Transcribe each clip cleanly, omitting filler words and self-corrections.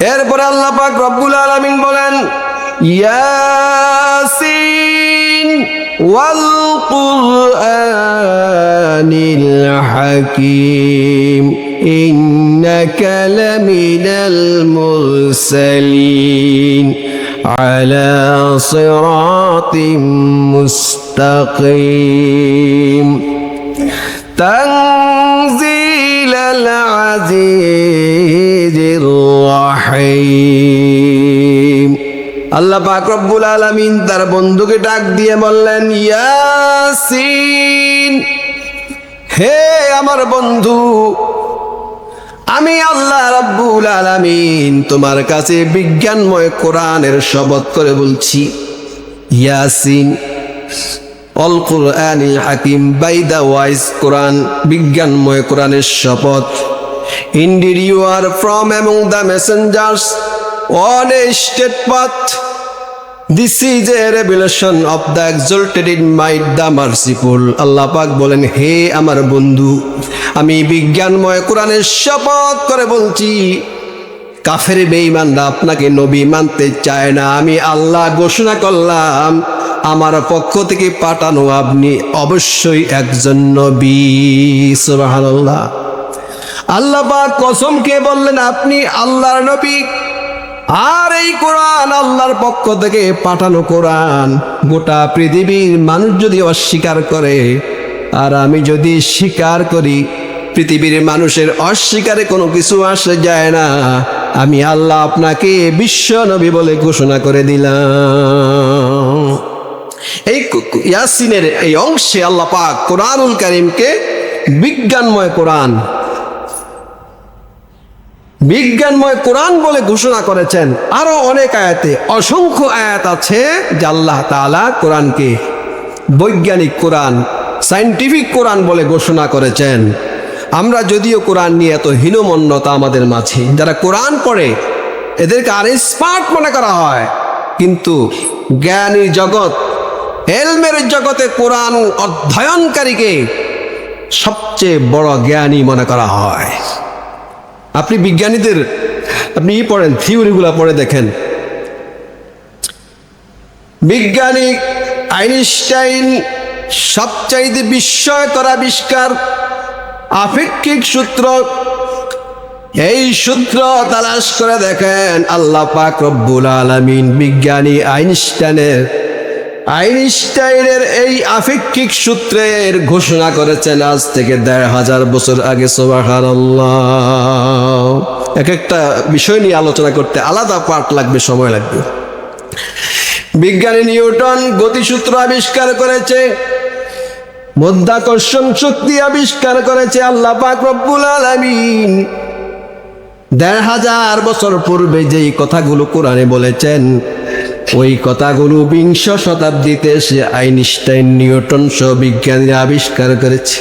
এরপরে আল্লাহ পাক রব্বুল আলামিন বলেন, ইয়াসিন ওয়াল কুরআনিল হাকীম ইন্নাকা লামিনাল মুরসালিন আলা সিরাতিম মুস্তাকিম তানজিলাল আজিজির রাহিম। আল্লাহ পাক রব্বুল আলামিন তার বন্ধুকে ডাক দিয়ে বললেন, ইয়াসিন, হে আমার বন্ধু, আমি আল্লাহ রাব্বুল আলামিন তোমার কাছে বিজ্ঞানময় কোরআনের শপথ করে বলছি। ইয়াসিন অল কুরআনিল হাকিম, বাই দা ওয়াইজ কোরআন, বিজ্ঞানময় কোরআনের শপথ। Indeed you are from among the messengers on a straight path. This is a revelation of the exalted in might, the merciful. আল্লাহ পাক বলেন, হে আমার বন্ধু, আমি বিজ্ঞানময় কোরআনের শপথ করে বলছি, কাফের বেঈমানরা আপনাকে নবী মানতে চায় না। আমি আল্লাহ ঘোষণা করলাম, আমার পক্ষ থেকে পাঠানো আপনি অবশ্যই একজন নবী। সুবহানাল্লাহ। আল্লাহ পাক কসম খেয়ে বললেন, আপনি আল্লাহর নবী। আর এই কোরআন আল্লাহর পক্ষ থেকে পাঠানো কোরআন। গোটা পৃথিবীর মানুষ যদি অস্বীকার করে আর আমি যদি স্বীকার করি, পৃথিবীর মানুষের অস্বীকারে কোনো কিছু আসে যায় না। আমি আল্লাহ আপনাকে বিশ্ব নবী বলে ঘোষণা করে দিলাম। এই ইয়াসিনের এই অংশে আল্লাহ পাক কোরআনুল কারীমকে বিজ্ঞানময় কোরআন, বিজ্ঞানময় কোরআন বলে ঘোষণা করেছেন। আরো অনেক আয়াতে, অসংখ্য আয়াত আছে যে আল্লাহ তাআলা কোরআনকে বৈজ্ঞানিক কোরআন, সায়েন্টিফিক কোরআন বলে ঘোষণা করেছেন। আমরা যদিও কোরআন নিয়ে এত হীনমন্যতা আমাদের মাঝে, যারা কোরআন পড়ে এদেরকে আর স্মার্ট মনে করা হয়, কিন্তু জ্ঞানী জগৎ, এলমের জগতে কোরআন অধ্যয়নকারীকে সবচেয়ে বড় জ্ঞানী মনে করা হয়। আপনি বিজ্ঞানীদের আপনি পড়েন, থিওরিগুলা পড়ে দেখেন। বিজ্ঞানী আইনস্টাইন সবচাইতে বিস্ময়কর আবিষ্কার আপেক্ষিক সূত্র। এই সূত্র তালাশ করে দেখেন, আল্লাহ পাক রব্বুল আলামিন বিজ্ঞানী আইনস্টাইনের এই আপেক্ষিক সূত্রের ঘোষণা করেছেন আজ থেকে ১৫০০ বছর আগে। সুবহানাল্লাহ। এক একটা বিষয় নিয়ে আলোচনা করতে আলাদা পার্ট লাগবে, সময় লাগবে। বিজ্ঞানী নিউটন গতিসূত্র আবিষ্কার করেছে, মাধ্যাকর্ষণ শক্তি আবিষ্কার করেছে আল্লাহ পাক রব্বুল আলামিন। ১৫০০ বছর পূর্বে যেই কথাগুলো কোরআনে বলেছেন, ওই কথাগুলো ২০ শতাব্দীতে সে আইনস্টাইন, নিউটন সহ বিজ্ঞানীরা আবিষ্কার করেছে।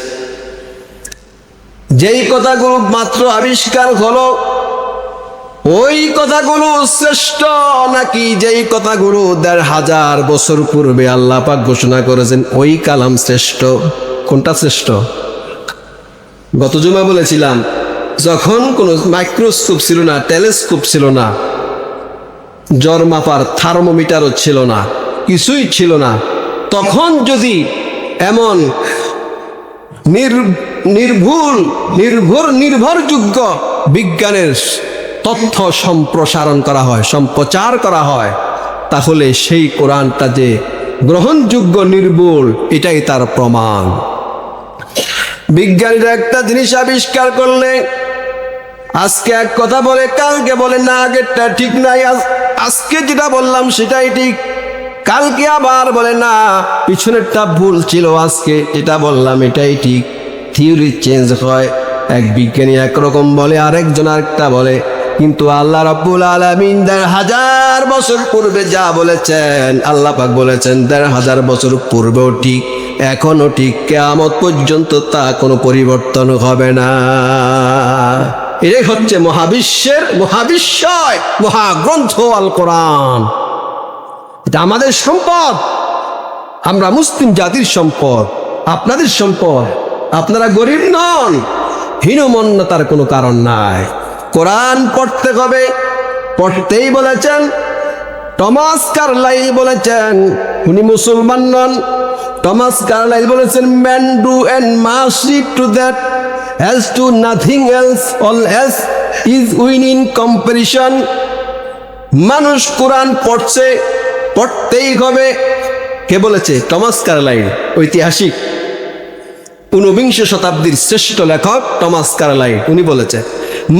যেই কথাগুলো মাত্র আবিষ্কার হলো, ওই কথাগুলো শ্রেষ্ঠ নাকি যেই কথাগুলো ১৫০০ বছর পূর্বে আল্লাহ পাক ঘোষণা করেছেন ওই কালাম শ্রেষ্ঠ? কোনটা শ্রেষ্ঠ? গত জুমা বলেছিলাম, যখন কোনো মাইক্রোস্কোপ ছিল না, টেলিস্কোপ ছিল না, জ্বর মাপার থার্মোমিটারও ছিল না, কিছুই ছিল না, তখন যদি এমন নির্ভরযোগ্য বিজ্ঞানের তথ্য সম্প্রসারণ করা হয়, সম্প্রচার করা হয়, তাহলে সেই কোরআনটা যে গ্রহণযোগ্য, নির্ভুল, এটাই তার প্রমাণ। বিজ্ঞানীরা একটা জিনিস আবিষ্কার করলে আজকে এক কথা বলে, কালকে বলে না আগেরটা ঠিক নাই, আজকে যেটা বললাম সেটাই ঠিক, কালকে আবার বলে না পিছনেরটা ভুল ছিল, আজকে এটা বললাম এটাই ঠিক। থিওরি চেঞ্জ হয়, এক বিজ্ঞানী একরকম বলে, আরেকজন আরেকটা বলে, কিন্তু আল্লাহ রাব্বুল আলামিন ১৫০০ বছর পূর্বে যা বলেছেন, আল্লাহ পাক বলেছেন ১৫০০ বছর পূর্বেও ঠিক, এখনো ঠিক, কিয়ামত পর্যন্ত তা কোনো পরিবর্তন হবে না। এটাই হচ্ছে মহাবিশ্বয় মহাগ্রন্থ আল কোরআন। এটা আমাদের সম্পদ, আমরা মুসলিম জাতির সম্পদ, আপনাদের সম্পদ। আপনারা গরিব নন, হীনমন্যতার কোনো কারণ নাই। কোরআন পড়তে হবে, পড়তেই বলেছেন। টমাস কার্লাইল বলেছেন, উনি মুসলমান নন। টমাস কার্লাইল বলেছেন, man do and must read to that as to nothing else, all else is win in comparison. মানুষ কোরআন পড়ছে, পড়তেই হবে। কে বলেছে? টমাস কার্লাইল, ঐতিহাসিক ঊনবিংশ শতাব্দীর শ্রেষ্ঠ লেখক টমাস কার্লাইল। উনি বলেছে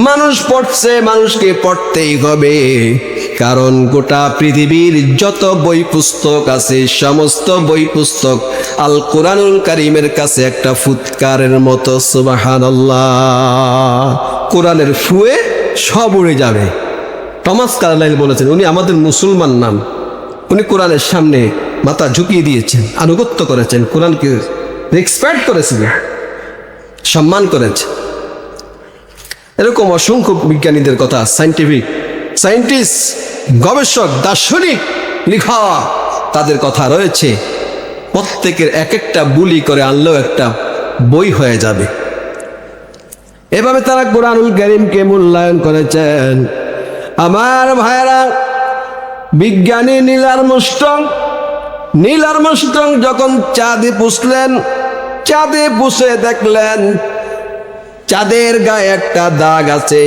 মানুষ পড়ছে, মানুষকে পড়তেই হবে, কারণ গোটা পৃথিবীর যত বই পুস্তক আছে সমস্ত বই পুস্তক আল কোরআনুল কারীমের কাছে একটা ফুৎকারের মতো। সুবহানাল্লাহ। কোরআনের ফুয়ে সব উড়ে যাবে। টমাস কার্লাইল বলেছেন, উনি আমাদের মুসলমান নাম। উনি কোরআনের সামনে মাথা ঝুঁকিয়ে দিয়েছেন, আনুগত্য করেছেন, কোরআনকে রেসপেক্ট করেছেন, সম্মান করেছেন। এরকম অসংখ্য বিজ্ঞানীদের কথা, সায়েন্টিস্ট, গবেষক, দার্শনিক লেখা, তাদের কথা রয়েছে। প্রত্যেকের এক একটা বুলি করে আনলেও একটা বই হয়ে যাবে। এভাবে তারা কোরআনুল কারীমকে মূল্যায়ন করেছেন। আমার ভাইয়েরা, বিজ্ঞানী নীল আর্মস্ট্রং যখন চাঁদে পৌঁছলেন, চাঁদে পৌঁছে দেখলেন চাঁদের গায়ে একটা দাগ আছে,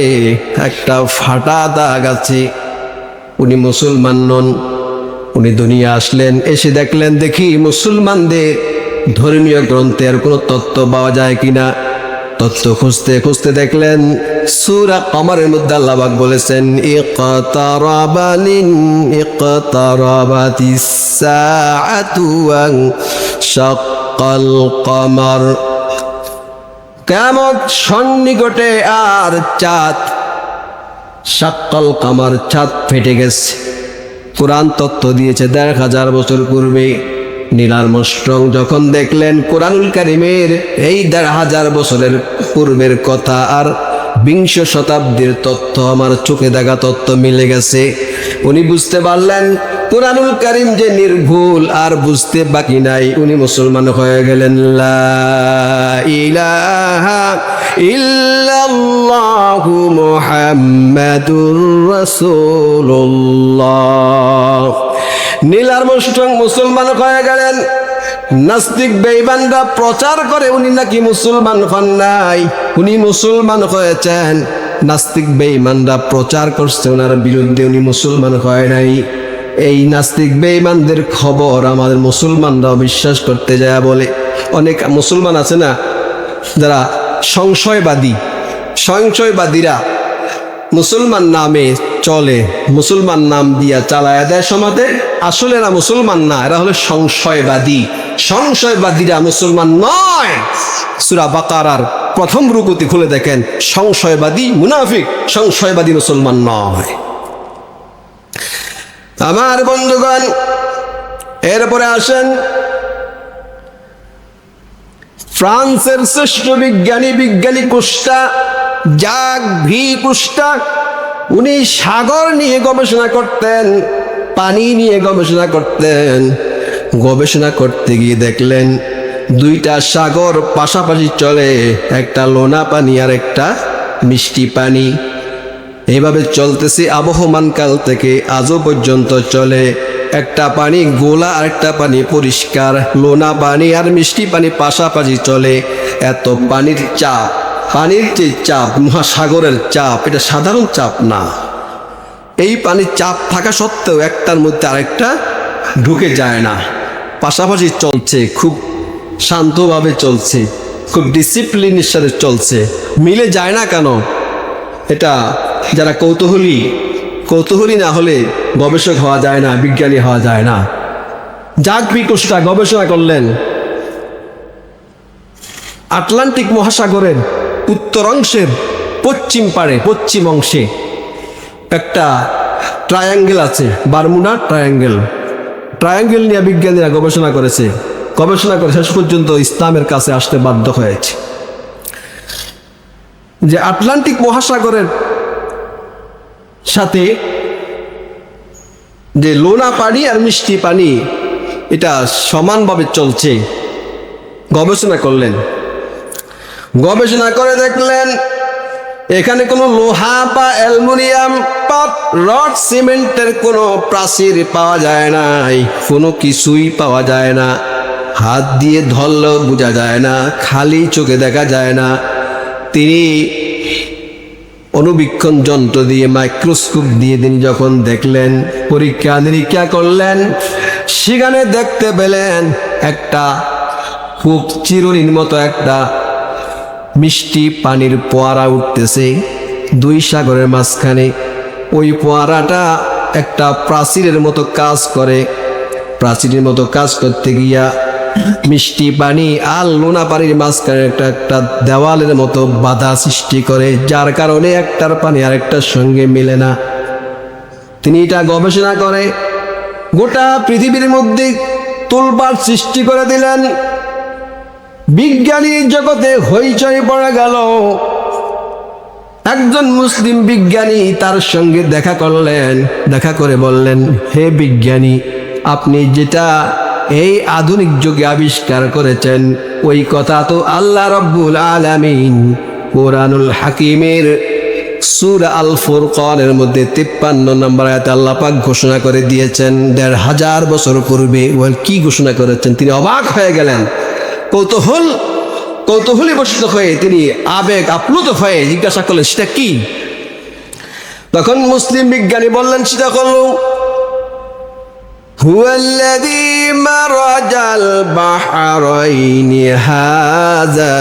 একটা ফাটা দাগ আছে। উনি মুসলমান নন। উনি দুনিয়া আসলেন, এসে দেখলেন দেখি মুসলমানদের ধর্মীয় গ্রন্থের কোনো তত্ত্ব পাওয়া যায় কিনা। তত্ত্ব খুঁজতে খুঁজতে দেখলেন সূরা কমরের মধ্যে আল্লাহ পাক বলেছেন, ইকতারাবাতিস সাআতু ওয়া শাক্কাল কমর। কিয়ামত সন্নিকটে, আর চাঁদ, শাক্কাল কমর, চাঁদ ফেটে গেছে। কোরআন তত্ত্ব দিয়েছে ১,৫০০ বছর পূর্বে। নীল আর্মস্ট্রং যখন দেখলেন কোরআনুল কারীমের এই ১,৫০০ বছরের পূর্বের কথা আর বিংশ শতাব্দীর তথ্য আমার চোখে দেখা তথ্য মিলে গেছে, উনি বুঝতে পারলেন কোরআনুল কারীম যে নির্ভুল, আর বুঝতে বাকি নাই। উনি মুসলমান হয়ে গেলেন। লা ইলাহা ইল্লাল্লাহু মুহাম্মাদুর রাসূলুল্লাহ। নীল আর্মস্ট্রং মুসলমান হয়ে গেলেন। নাস্তিক বেঈমানরা প্রচার করে উনি নাকি মুসলমান হন নাই, উনি মুসলমান হয়েছেন। নাস্তিক বেঈমানরা প্রচার করছে ওনার বিরুদ্ধে, উনি মুসলমান হয় নাই। এই নাস্তিক বেঈমানদের খবর আমাদের মুসলমানরাও বিশ্বাস করতে যায় বলে। অনেক মুসলমান আছে না যারা সংশয়বাদীরা মুসলমান নামে চলে, মুসলমান নাম দিয়া চালায়া দেয় সমাজে। আসলে এরা মুসলমান না, এরা হলো সংশয়বাদীরা মুসলমান নয়। সূরা বাকারার প্রথম রুকুতে খুলে দেখেন, সংশয়বাদী মুনাফিক, সংশয়বাদী মুসলমান নয়। আমার বন্ধুগণ, এরপরে আসেন ফ্রান্সের শ্রেষ্ঠ বিজ্ঞানী কুস্টা, জাক ভি কুস্টা। উনি সাগর নিয়ে গবেষণা করতেন, পানি নিয়ে গবেষণা করতেন। গবেষণা করতে গিয়ে দেখলেন দুইটা সাগর পাশাপাশি চলে, একটা লোনা পানি আর একটা মিষ্টি পানি। এইভাবে চলতেছে আবহমান কাল থেকে আজও পর্যন্ত চলে। একটা পানি গোলা আর একটা পানি পরিষ্কার, লোনা পানি আর মিষ্টি পানি পাশাপাশি চলে। এত পানির যে চাপ, মহাসাগরের চাপ, এটা সাধারণ চাপ না। এই পানির চাপ থাকা সত্ত্বেও একটার মধ্যে আরেকটা ঢুকে যায় না, পাশাপাশি চলছে, খুব শান্তভাবে চলছে, খুব ডিসিপ্লিনের সাথে চলছে। মিলে যায় না কেন? এটা যারা কৌতূহলী না হলে গবেষক হওয়া যায় না, বিজ্ঞানী হওয়া যায় না। জাক ভি কুস্টা গবেষণা করলেন আটলান্টিক মহাসাগরের উত্তর অংশের পশ্চিম অংশে একটা ট্রায়াঙ্গেল আছে, বারমুডা ট্রায়াঙ্গেল নিয়ে বিজ্ঞানীরা গবেষণা করে শেষ পর্যন্ত ইসলামের কাছে আসতে বাধ্য হয়েছে। যে আটলান্টিক মহাসাগরের সাথে যে লোনা পানি আর মিষ্টি পানি, এটা সমানভাবে চলছে। গবেষণা করলেন, গবেষণা করে দেখলেন এখানে কোনো লোহা বা অ্যালুমিনিয়াম বা রড সিমেন্টের কোনো প্রাচীর পাওয়া যায় না, কোনো কিছুই পাওয়া যায় না। হাত দিয়ে ধরলেও বোঝা যায় না, খালি চোখে দেখা যায় না। তিনি অনুবীক্ষণ যন্ত্র দিয়ে, মাইক্রোস্কোপ দিয়ে তিনি যখন দেখলেন, পরীক্ষা নিরীক্ষা করলেন, সেখানে দেখতে পেলেন একটা খুব চিরুনির মতো একটা মিষ্টি পানির ফোয়ারা উঠতেছে দুই সাগরের মাঝখানে। ওই ফোয়ারাটা একটা প্রাচীরের মতো কাজ করে। প্রাচীরের মতো কাজ করতে গিয়া মিষ্টি পানি আর লোনা পানির মাঝখানে একটা দেওয়ালের মতো বাধা সৃষ্টি করে, যার কারণে একটার পানি আরেকটার সঙ্গে মিলে না। তিনি এটা গবেষণা করে গোটা পৃথিবীর মধ্যে তোলপাড় সৃষ্টি করে দিলেন। বিজ্ঞানী জগতে হইচই পড়ে গেল। একজন মুসলিম বিজ্ঞানী তার সঙ্গে দেখা করলেন, দেখা করে বললেন, হে বিজ্ঞানী, আপনি যেটা এই আধুনিক যুগে আবিষ্কার করেছেন, ওই কথা তো আল্লাহ রাব্বুল আলামিন কোরআনুল হাকিমের সূরা আল ফুরকানের মধ্যে 53 নম্বর আয়াতে আল্লাহ পাক ঘোষণা করে দিয়েছেন 1500 বছর পূর্বে। ওই কি ঘোষণা করেছেন? তিনি অবাক হয়ে গেলেন। কৌতূহলী বশত হয়ে তিনি আবেগ আপ্লুত হয়ে জিজ্ঞাসা করলেন, সেটা কি? তখন মুসলিম বিজ্ঞানী বললেন, সেটা হলো হুয়াল্লাযী মারাজাল বাহরাইনি হাযা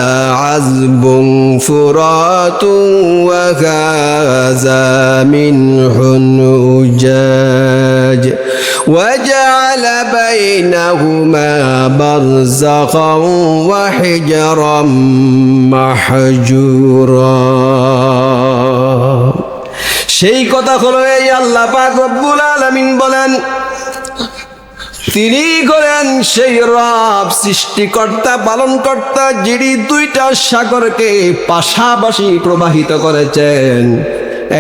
আযবুন ফুরাতুন ওয়া হাযা মিনহুন উজাজ وجعل بينهما برزخا وحجرا محجورا। সেই কথা হলো এই আল্লাহ পাক রব্বুল আলামিন বলেন, তিনি করেন সেই রব, সৃষ্টিকর্তা, পালনকর্তা, যিনি দুইটা সাগরকে পাশাপাশি প্রবাহিত করেছেন।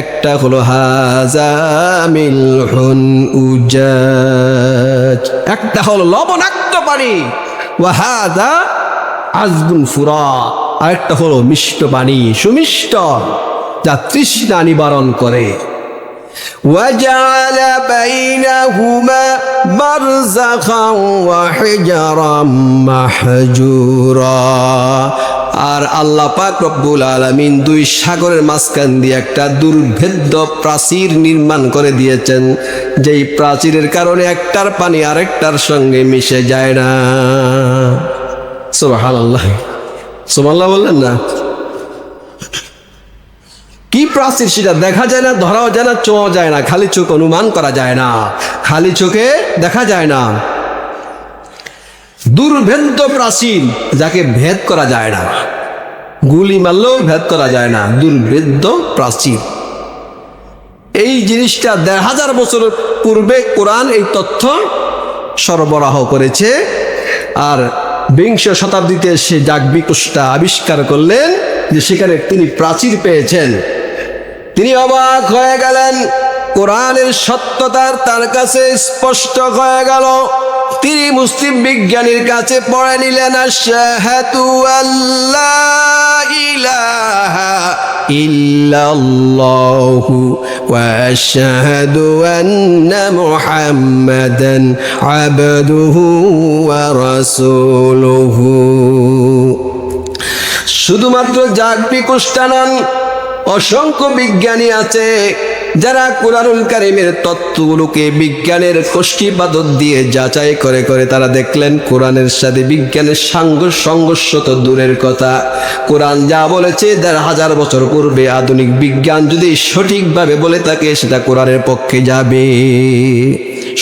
একটা হলো হাযা মিলহুন উজাজ, একটা হলো লবণাক্ত পানি, ওয়া হাযা আযবুন ফুরাত, আরেকটা হলো মিষ্ট পানি, সুমিষ্ট, যা তৃষ্ণা নিবারণ করে। وجعل بينهما برزخا وحجرا محجورا। আর আল্লাহ পাক রব্বুল আলামিন দুই সাগরের মাঝখান দিয়ে একটা দুর্ভেদ্য প্রাচীর নির্মাণ করে দিয়েছেন, যেই প্রাচীরের কারণে একটার পানি আরেকটার সঙ্গে মিশে যায় না। সুবহানাল্লাহ, সুবহানাল্লাহ বললেন না? কি প্রাচীর? সেটা দেখা যায় না, ধরাও যায় না, ছোঁয়া যায় না, খালি চোখ অনুমান করা যায় না, খালি চোখে দেখা যায় না। দুর্ভেদ্য প্রাচীর, যাকে ভেদ করা যায় না, গুলি মারলেও ভেদ করা যায় না, দুর্ভেদ্য প্রাচীর। এই জিনিসটা 1500 বছর পূর্বে কোরআন এই তথ্য সরবরাহ করেছে। আর বিংশ শতাব্দীতে সে জাগবিকুষ্টা আবিষ্কার করলেন যে সেখানে তিনি প্রাচীর পেয়েছেন। তিনি অবাক হয়ে গেলেন, কোরআনের সত্যতার তার কাছে স্পষ্ট হয়ে গেল। তিনি মুসলিম বিজ্ঞানীর কাছে পড়ে নিলেন, আশহাদু আল্লা ইলাহা ইল্লাল্লাহু ওয়া আশহাদু আন্না মুহাম্মাদান আবদুহু ওয়া রাসূলুহু। শুধুমাত্র জাগবিকুষ্টা নন, অসংখ্য বিজ্ঞানী আছে যারা কুরআনুল কারীমের তত্ত্বগুলোকে বিজ্ঞানের কষ্টিপাদত দিয়ে যাচাই করে করে তারা দেখলেন কোরআনের সাথে বিজ্ঞানের সংঘর্ষ তো দূরের কথা, কোরআন যা বলেছে 1500 বছর পূর্বে আধুনিক বিজ্ঞান যদি সঠিকভাবে বলে থাকে সেটা কোরআনের পক্ষে যাবে।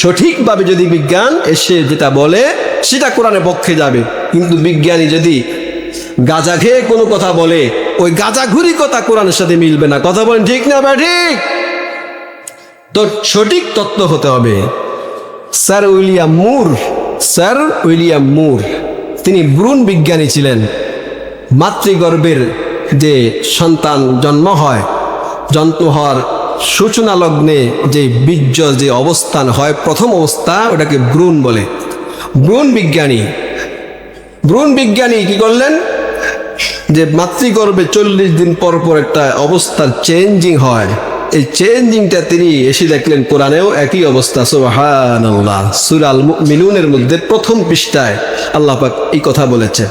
সঠিকভাবে যদি বিজ্ঞান এসে যেটা বলে সেটা কোরআনের পক্ষে যাবে। কিন্তু বিজ্ঞানী যদি গাঁজা খেয়ে কোনো কথা বলে, ওই গাঁজাঘুরি কথা কোরআনের সাথে মিলবে না। কথা বলেন ঠিক না বা ঠিক? তো সঠিক তত্ত্ব হতে হবে। স্যার উইলিয়াম মুর তিনি ভ্রূণ বিজ্ঞানী ছিলেন। মাতৃগর্ভের যে সন্তান জন্ম হয়, জন্ম হওয়ার সূচনা লগ্নে যে বীর্য যে অবস্থান হয়, প্রথম অবস্থা, ওটাকে ভ্রূণ বলে। ভ্রূণ বিজ্ঞানী কি করলেন? যে মাতৃগর্ভে 40 দিন পর পর একটা অবস্থার চেঞ্জিং হয়, এই চেঞ্জিংটা তিনি এসে দেখলেন কোরআনেও একই অবস্থা। সুবহানাল্লাহ। সূরা আল মুমিনুনের মধ্যে প্রথম পৃষ্ঠায় আল্লাহ পাক এই কথা বলেছে।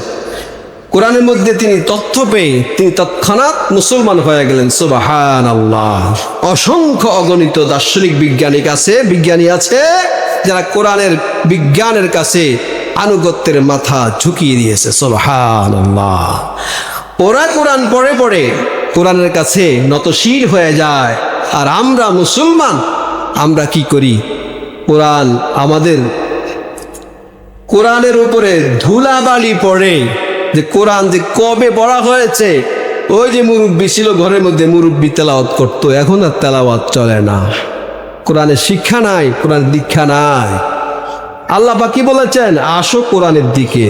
কোরআনের মধ্যে তিনি তথ্য পেয়ে তিনি তৎক্ষণাৎ মুসলমান হয়ে গেলেন। সুবহানাল্লাহ। অসংখ্য অগণিত দার্শনিক বিজ্ঞানী আছে যারা কোরআনের বিজ্ঞানের কাছে আনুগত্যের মাথা ঝুঁকিয়ে দিয়েছে। সুবহানাল্লাহ। ওরা কোরআন পড়ে পড়ে কোরআনের কাছে নতশীল হয়ে যায়, আর আমরা মুসলমান আমরা কি করি? কোরআন আমাদের কোরআনের উপরে ধুলাবালি পড়ে, যে কোরআন যে কবে পড়া হয়েছে, ওই যে মুরব্বী ছিল ঘরের মধ্যে, মুরব্বী তেলাওয়াত করতো, এখন আর তেলাওয়াত চলে না। কোরআনের শিক্ষা নাই, কোরআনের দীক্ষা নাই। আল্লাহ পাক কি বলেছেন? আসো কোরআনের দিকে।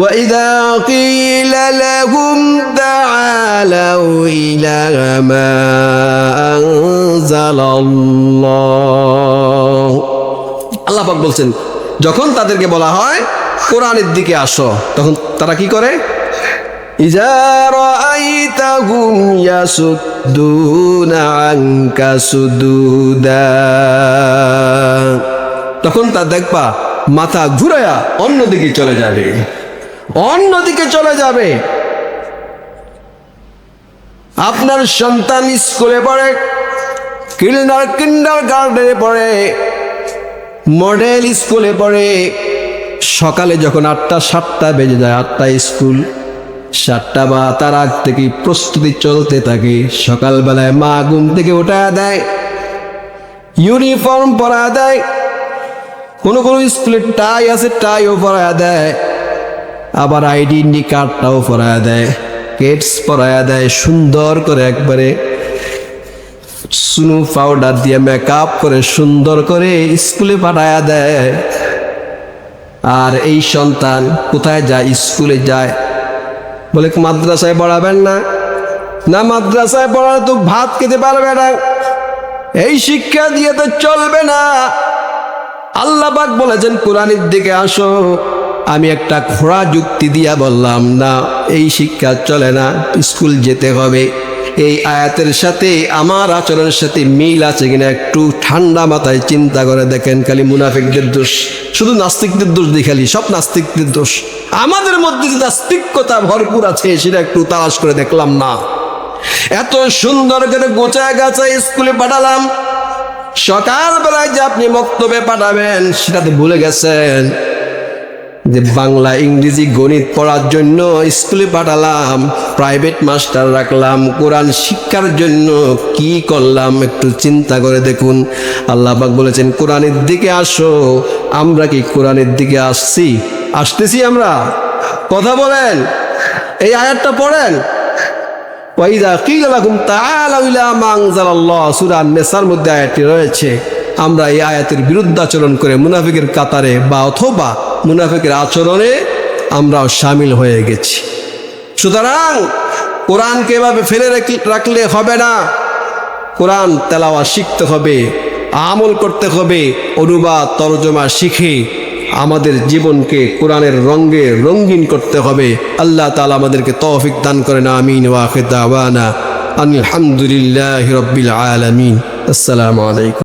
وَإِذَا قِيلَ لَهُمْ تَعَالَوْا إِلَى مَا أَنزَلَ اللَّهُ, আল্লাহ পাক বলছেন যখন তাদেরকে বলা হয় কোরআনের দিকে আসো, তখন তারা কি করে? إِذَا رَأَيْتَهُمْ يَصُدُّونَ عَنكَ صُدُودًا, তখন তা দেখবা মাথা ঘুরায়া অন্যদিকে চলে যাবে, অন্যদিকে চলে যাবে। আপনার সন্তান স্কুলে পড়ে, কিন্ডার গার্ডেনে পড়ে, মডেল স্কুলে পড়ে, সকালে যখন 8টা বেজে যায়, 8টায় স্কুল, 7টা বা তার আগ থেকে প্রস্তুতি চলতে থাকে। সকালবেলায় মা ঘুম থেকে উঠা দেয়, ইউনিফর্ম পরা দেয়, কোনো স্কুলে টাই আছে টাইও পরায়া দেয়, আবার আইডেন্টি কার্ডটাও পরায়া দেয়, কেটস পরায়া দেয়, সুন্দর করে একবারে সুনু পাউডার দিয়ে মেকআপ করে সুন্দর করে স্কুলে পাঠায়া দেয়। আর এই সন্তান কোথায় যায়? স্কুলে যায়। বলে মাদ্রাসায় পড়াবেন না? না, মাদ্রাসায় পড়ালে তো ভাত খেতে পারবে না, এই শিক্ষা দিয়ে তো চলবে না। আল্লাহ পাক বলেছেন কোরআনের দিকে আসো। আমি একটা খোঁড়া যুক্তি দিয়া বললাম না, এই শিক্ষা চলে না, স্কুল যেতে হবে। এই আয়াতের সাথে আমার আচরণের সাথে মিল আছে কিনা একটু ঠান্ডা মাথায় চিন্তা করে দেখেন। খালি মুনাফিকদের দোষ, শুধু নাস্তিকদের দোষ দিই, খালি সব নাস্তিকদের দোষ। আমাদের মধ্যে যে নাস্তিকতা ভরপুর আছে সেটা একটু তালাশ করে দেখলাম না। এত সুন্দর করে গোছায় গাছায় স্কুলে পাঠালাম, সকালবেলায় যে আপনি মক্তবে পাঠাবেন সেটাতে ভুলে গেছেন। যে বাংলা ইংরেজি গণিত পড়ার জন্য স্কুলে পাঠালাম, প্রাইভেট মাস্টার রাখলাম, কোরআন শিক্ষার জন্য কি করলাম একটু চিন্তা করে দেখুন। আল্লাহ পাক বলেছেন কোরআনের দিকে আসো। আমরা কি কোরআনের দিকে আসতেছি? আমরা কথা বলেন, এই আয়াতটা পড়েন। ওয়াইদা কিলা লাকুম তাআলাউ ইলা মা আনজালাল্লাহ, সূরা আন-নিসার মধ্যে আয়াতটি রয়েছে। আমরা এই আয়াতের বিরুদ্ধাচরণ করে মুনাফিকের কাতারে বা অথবা মুনাফিকের আচরণে আমরাও শামিল হয়ে গেছি। সুতরাং কোরআনকে এভাবে ফেলে রাখলে হবে না। কোরআন তেলাওয়াত শিখতে হবে, আমল করতে হবে, অনুবাদ তরজমা শিখে আমাদের জীবনকে কোরআনের রঙে রঙিন করতে হবে। আল্লাহ তাআলা আমাদেরকে তৌফিক দান করেন। আমিন। ওয়া আখিরু দাওয়ানা আলহামদুলিল্লাহি রাব্বিল আলামিন। আসসালামু আলাইকুম।